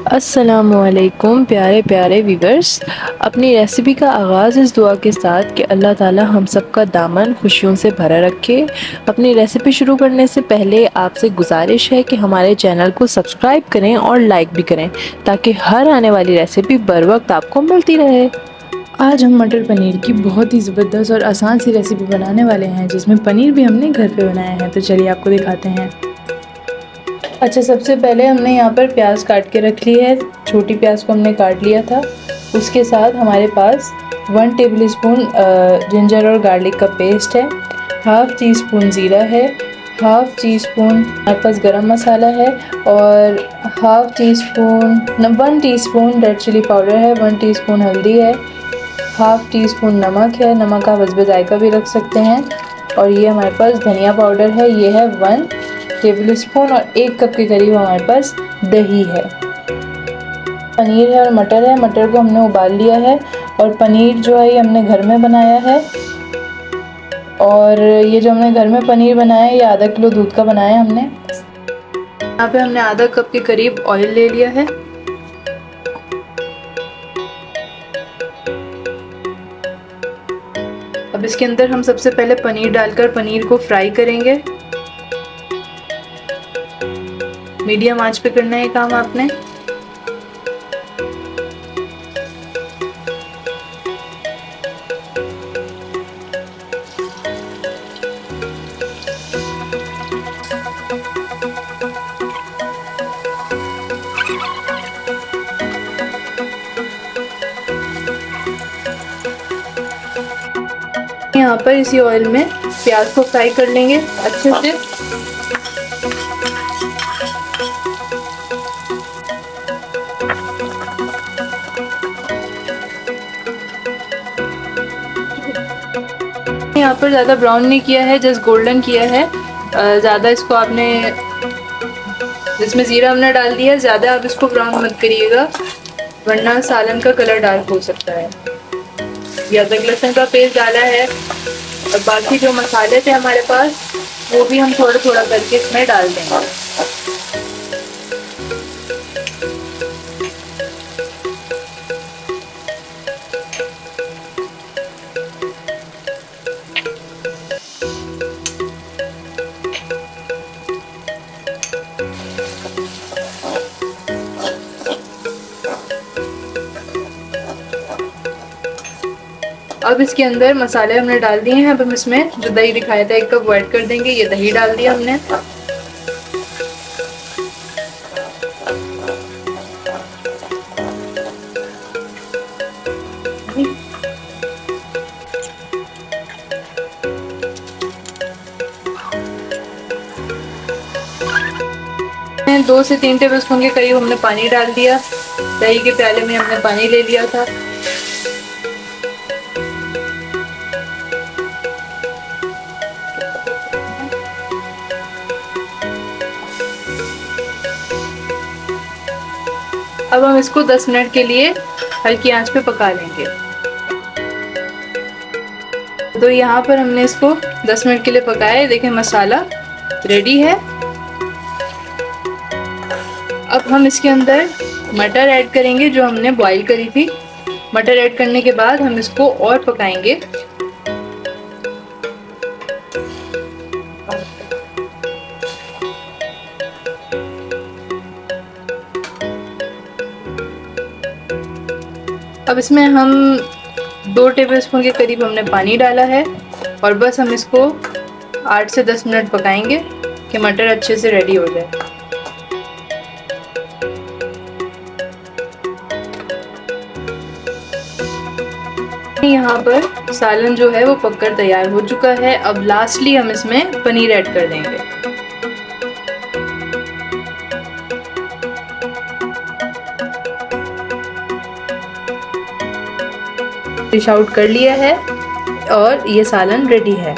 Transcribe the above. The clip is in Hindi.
अस्सलामुअलैकुम प्यारे प्यारे व्यूवर्स। अपनी रेसिपी का आगाज़ इस दुआ के साथ कि अल्लाह ताला हम सब का दामन खुशियों से भरा रखे। अपनी रेसिपी शुरू करने से पहले आपसे गुजारिश है कि हमारे चैनल को सब्सक्राइब करें और लाइक भी करें ताकि हर आने वाली रेसिपी बर वक्त आपको मिलती रहे। आज हम मटर पनीर की बहुत ही ज़बरदस्त और आसान सी रेसिपी बनाने वाले हैं, जिसमें पनीर भी हमने घर पे बनाया है। तो चलिए आपको दिखाते हैं। अच्छा, सबसे पहले हमने यहाँ पर प्याज काट के रख ली है। छोटी प्याज को हमने काट लिया था। उसके साथ हमारे पास 1 टेबलस्पून जिंजर और गार्लिक का पेस्ट है, हाफ़ टी स्पून ज़ीरा है, हाफ़ टी स्पून हमारे पास गरम मसाला है और half teaspoon 1 teaspoon red chilli powder है, 1 टीस्पून हल्दी है, हाफ़ टी स्पून नमक है। नमक आप हस्बे जायका भी रख सकते हैं। और ये हमारे पास धनिया पाउडर है, ये है 1 टेबल स्पून। और 1 कप के करीब हमारे पास दही है। पनीर है और मटर है। मटर को हमने उबाल लिया है और पनीर जो है ये हमने घर में बनाया है। और ये जो हमने घर में पनीर बनाया है ये आधा किलो दूध का बनाया है हमने। यहाँ पे हमने आधा कप के करीब ऑयल ले लिया है। अब इसके अंदर हम सबसे पहले पनीर डालकर पनीर को फ्राई करेंगे। मीडियम आंच पे करना है काम आपने। यहाँ पर इसी ऑयल में प्याज को फ्राई कर लेंगे अच्छे से। यहाँ पर ज़्यादा ब्राउन नहीं किया है, जस्ट गोल्डन किया है। ज़्यादा इसको आपने, जिसमें ज़ीरा हमने डाल दिया, ज़्यादा आप इसको ब्राउन मत करिएगा वरना सालन का कलर डार्क हो सकता है। ये अदरक लहसुन का पेस्ट डाला है और बाकी जो मसाले थे हमारे पास वो भी हम थोड़ा थोड़ा करके इसमें डाल देंगे। अब इसके अंदर मसाले हमने डाल दिए हैं। अब हम इसमें जो दही दिखाया था 1 कप वो ऐड कर देंगे। ये दही डाल दिया हमने। मैंने 2 से 3 टेबलस्पून के करीब हमने पानी डाल दिया। दही के प्याले में हमने पानी ले लिया था। अब हम इसको 10 मिनट के लिए हल्की आंच पे पका लेंगे। तो यहाँ पर हमने इसको 10 मिनट के लिए पकाया है। देखें मसाला रेडी है। अब हम इसके अंदर मटर ऐड करेंगे जो हमने बॉईल करी थी। मटर ऐड करने के बाद हम इसको और पकाएंगे। अब इसमें हम 2 टेबलस्पून के करीब हमने पानी डाला है और बस हम इसको 8 से 10 मिनट पकाएंगे कि मटर अच्छे से रेडी हो जाए। यहाँ पर सालन जो है वो पककर तैयार हो चुका है। अब लास्टली हम इसमें पनीर ऐड कर देंगे। डिश आउट कर लिया है और ये सालन रेडी है।